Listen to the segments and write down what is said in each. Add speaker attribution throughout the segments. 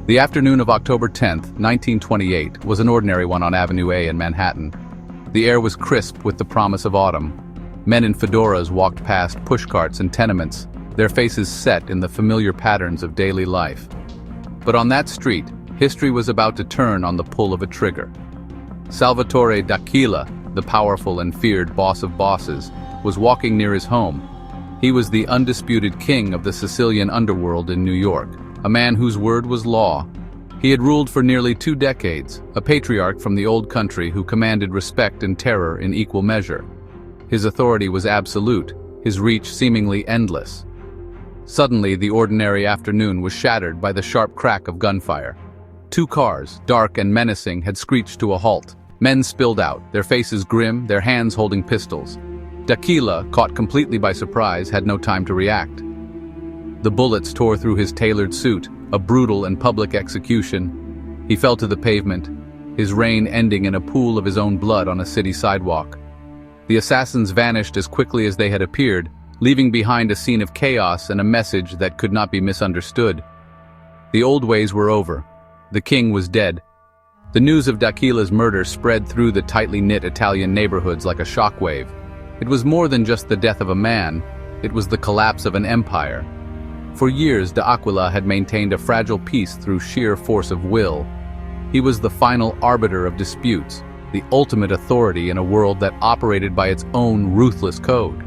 Speaker 1: The afternoon of October 10th, 1928, was an ordinary one on Avenue A in Manhattan. The air was crisp with the promise of autumn. Men in fedoras walked past pushcarts and tenements, their faces set in the familiar patterns of daily life. But on that street, history was about to turn on the pull of a trigger. Salvatore D'Aquila, the powerful and feared boss of bosses, was walking near his home. He was the undisputed king of the Sicilian underworld in New York, a man whose word was law. He had ruled for nearly 2 decades, a patriarch from the old country who commanded respect and terror in equal measure. His authority was absolute, his reach seemingly endless. Suddenly, the ordinary afternoon was shattered by the sharp crack of gunfire. 2 cars, dark and menacing, had screeched to a halt. Men spilled out, their faces grim, their hands holding pistols. D'Aquila, caught completely by surprise, had no time to react. The bullets tore through his tailored suit, a brutal and public execution. He fell to the pavement, his reign ending in a pool of his own blood on a city sidewalk. The assassins vanished as quickly as they had appeared, leaving behind a scene of chaos and a message that could not be misunderstood. The old ways were over. The king was dead. The news of D'Aquila's murder spread through the tightly knit Italian neighborhoods like a shockwave. It was more than just the death of a man, it was the collapse of an empire. For years, D'Aquila had maintained a fragile peace through sheer force of will. He was the final arbiter of disputes, the ultimate authority in a world that operated by its own ruthless code.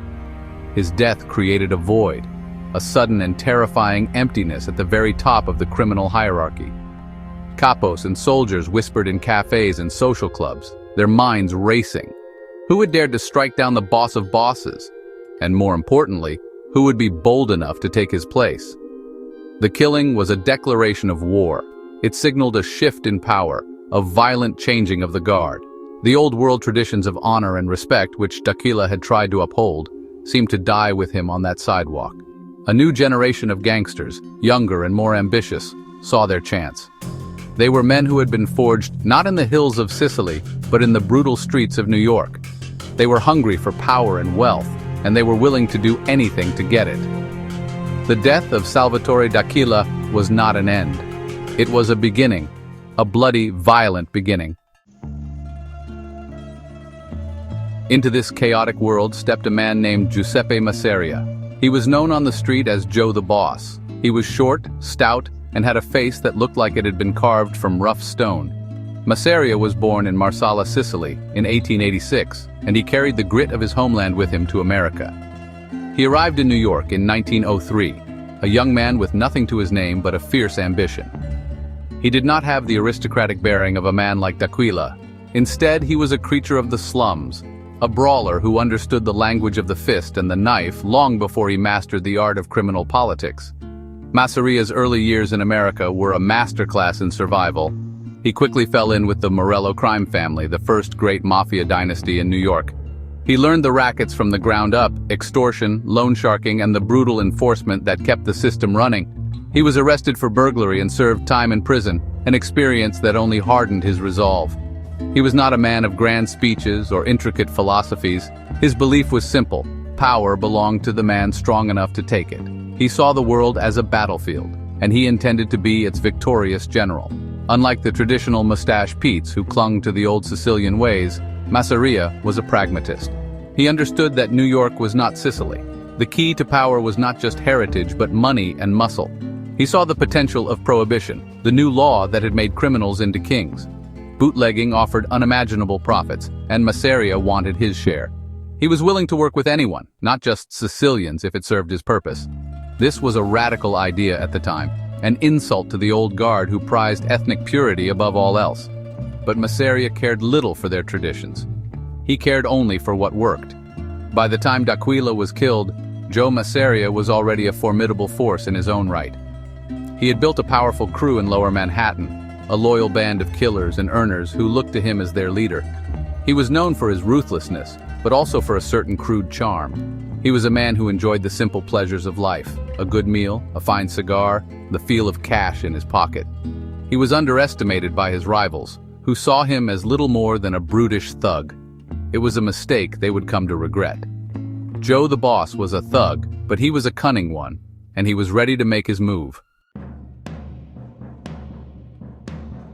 Speaker 1: His death created a void, a sudden and terrifying emptiness at the very top of the criminal hierarchy. Capos and soldiers whispered in cafes and social clubs, their minds racing. Who had dared to strike down the boss of bosses? And more importantly, who would be bold enough to take his place? The killing was a declaration of war. It signaled a shift in power, a violent changing of the guard. The old world traditions of honor and respect, which D'Aquila had tried to uphold, seemed to die with him on that sidewalk. A new generation of gangsters, younger and more ambitious, saw their chance. They were men who had been forged not in the hills of Sicily, but in the brutal streets of New York. They were hungry for power and wealth, and they were willing to do anything to get it. The death of Salvatore D'Aquila was not an end. It was a beginning, a bloody, violent beginning. Into this chaotic world stepped a man named Giuseppe Masseria. He was known on the street as Joe the Boss. He was short, stout, and had a face that looked like it had been carved from rough stone. Masseria was born in Marsala, Sicily, in 1886, and he carried the grit of his homeland with him to America. He arrived in New York in 1903, a young man with nothing to his name but a fierce ambition. He did not have the aristocratic bearing of a man like D'Aquila. Instead, he was a creature of the slums, a brawler who understood the language of the fist and the knife long before he mastered the art of criminal politics. Masseria's early years in America were a masterclass in survival. He quickly fell in with the Morello crime family, the first great mafia dynasty in New York. He learned the rackets from the ground up, extortion, loan sharking, and the brutal enforcement that kept the system running. He was arrested for burglary and served time in prison, an experience that only hardened his resolve. He was not a man of grand speeches or intricate philosophies. His belief was simple: power belonged to the man strong enough to take it. He saw the world as a battlefield, and he intended to be its victorious general. Unlike the traditional mustache Petes who clung to the old Sicilian ways, Masseria was a pragmatist. He understood that New York was not Sicily. The key to power was not just heritage, but money and muscle. He saw the potential of prohibition, the new law that had made criminals into kings. Bootlegging offered unimaginable profits, and Masseria wanted his share. He was willing to work with anyone, not just Sicilians if it served his purpose. This was a radical idea at the time, an insult to the old guard who prized ethnic purity above all else. But Masseria cared little for their traditions. He cared only for what worked. By the time D'Aquila was killed, Joe Masseria was already a formidable force in his own right. He had built a powerful crew in Lower Manhattan, a loyal band of killers and earners who looked to him as their leader. He was known for his ruthlessness, but also for a certain crude charm. He was a man who enjoyed the simple pleasures of life: a good meal, a fine cigar, the feel of cash in his pocket. He was underestimated by his rivals, who saw him as little more than a brutish thug. It was a mistake they would come to regret. Joe the Boss was a thug, but he was a cunning one, and he was ready to make his move.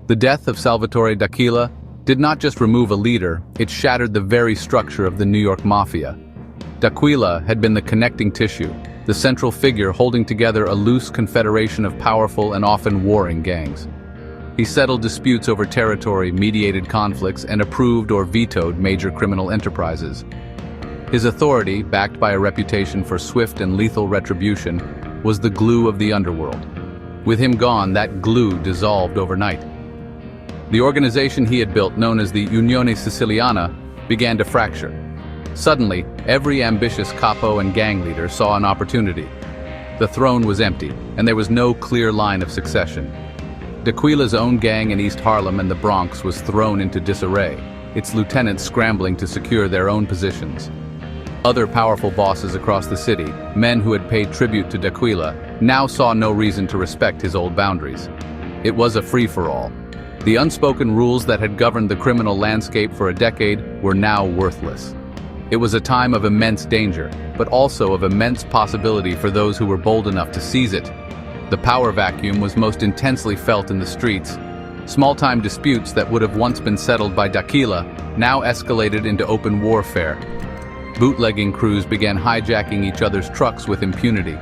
Speaker 1: The death of Salvatore D'Aquila did not just remove a leader, it shattered the very structure of the New York Mafia. D'Aquila had been the connecting tissue, the central figure holding together a loose confederation of powerful and often warring gangs. He settled disputes over territory, mediated conflicts, and approved or vetoed major criminal enterprises. His authority, backed by a reputation for swift and lethal retribution, was the glue of the underworld. With him gone, that glue dissolved overnight. The organization he had built, known as the Unione Siciliana, began to fracture. Suddenly, every ambitious capo and gang leader saw an opportunity. The throne was empty, and there was no clear line of succession. D'Aquila's own gang in East Harlem and the Bronx was thrown into disarray, its lieutenants scrambling to secure their own positions. Other powerful bosses across the city, men who had paid tribute to D'Aquila, now saw no reason to respect his old boundaries. It was a free-for-all. The unspoken rules that had governed the criminal landscape for a decade were now worthless. It was a time of immense danger, but also of immense possibility for those who were bold enough to seize it. The power vacuum was most intensely felt in the streets. Small-time disputes that would have once been settled by D'Aquila now escalated into open warfare. Bootlegging crews began hijacking each other's trucks with impunity.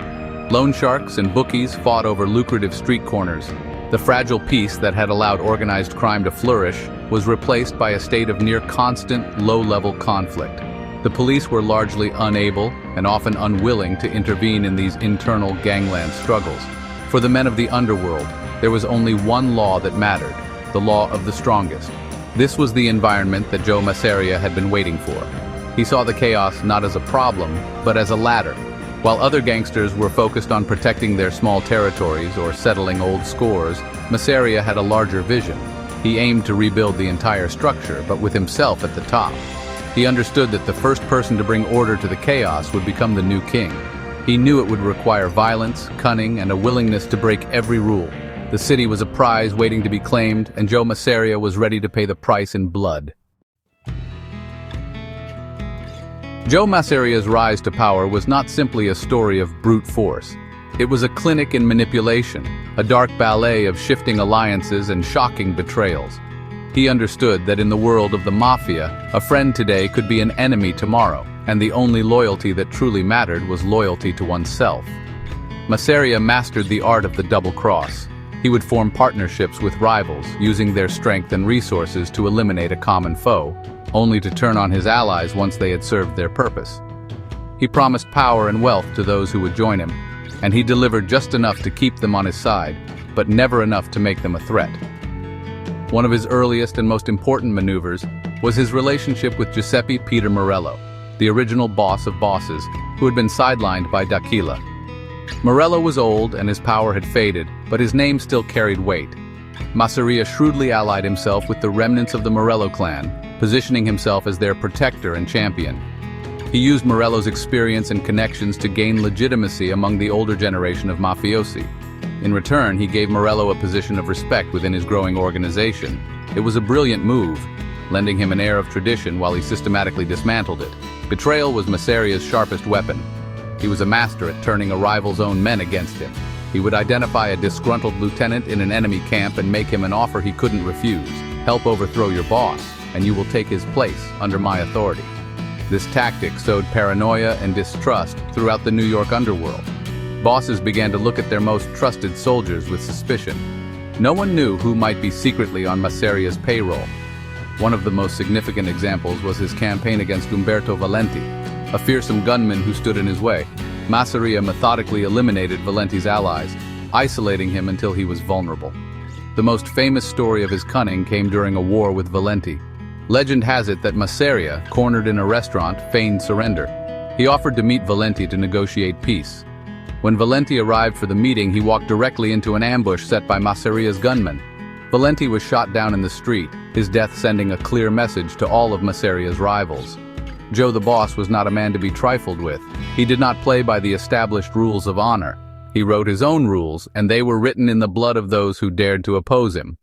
Speaker 1: Loan sharks and bookies fought over lucrative street corners. The fragile peace that had allowed organized crime to flourish was replaced by a state of near-constant, low-level conflict. The police were largely unable and often unwilling to intervene in these internal gangland struggles. For the men of the underworld, there was only one law that mattered, the law of the strongest. This was the environment that Joe Masseria had been waiting for. He saw the chaos not as a problem, but as a ladder. While other gangsters were focused on protecting their small territories or settling old scores, Masseria had a larger vision. He aimed to rebuild the entire structure, but with himself at the top. He understood that the first person to bring order to the chaos would become the new king. He knew it would require violence, cunning, and a willingness to break every rule. The city was a prize waiting to be claimed, and Joe Masseria was ready to pay the price in blood. Joe Masseria's rise to power was not simply a story of brute force. It was a clinic in manipulation, a dark ballet of shifting alliances and shocking betrayals. He understood that in the world of the mafia, a friend today could be an enemy tomorrow, and the only loyalty that truly mattered was loyalty to oneself. Masseria mastered the art of the double cross. He would form partnerships with rivals, using their strength and resources to eliminate a common foe, only to turn on his allies once they had served their purpose. He promised power and wealth to those who would join him, and he delivered just enough to keep them on his side, but never enough to make them a threat. One of his earliest and most important maneuvers was his relationship with Giuseppe Peter Morello, the original boss of bosses, who had been sidelined by D'Aquila. Morello was old and his power had faded, but his name still carried weight. Masseria shrewdly allied himself with the remnants of the Morello clan, positioning himself as their protector and champion. He used Morello's experience and connections to gain legitimacy among the older generation of mafiosi. In return, he gave Morello a position of respect within his growing organization. It was a brilliant move, lending him an air of tradition while he systematically dismantled it. Betrayal was Masseria's sharpest weapon. He was a master at turning a rival's own men against him. He would identify a disgruntled lieutenant in an enemy camp and make him an offer he couldn't refuse. Help overthrow your boss, and you will take his place under my authority. This tactic sowed paranoia and distrust throughout the New York underworld. Bosses began to look at their most trusted soldiers with suspicion. No one knew who might be secretly on Masseria's payroll. One of the most significant examples was his campaign against Umberto Valenti, a fearsome gunman who stood in his way. Masseria methodically eliminated Valenti's allies, isolating him until he was vulnerable. The most famous story of his cunning came during a war with Valenti. Legend has it that Masseria, cornered in a restaurant, feigned surrender. He offered to meet Valenti to negotiate peace. When Valenti arrived for the meeting, he walked directly into an ambush set by Masseria's gunmen. Valenti was shot down in the street, his death sending a clear message to all of Masseria's rivals. Joe the Boss was not a man to be trifled with. He did not play by the established rules of honor. He wrote his own rules, and they were written in the blood of those who dared to oppose him.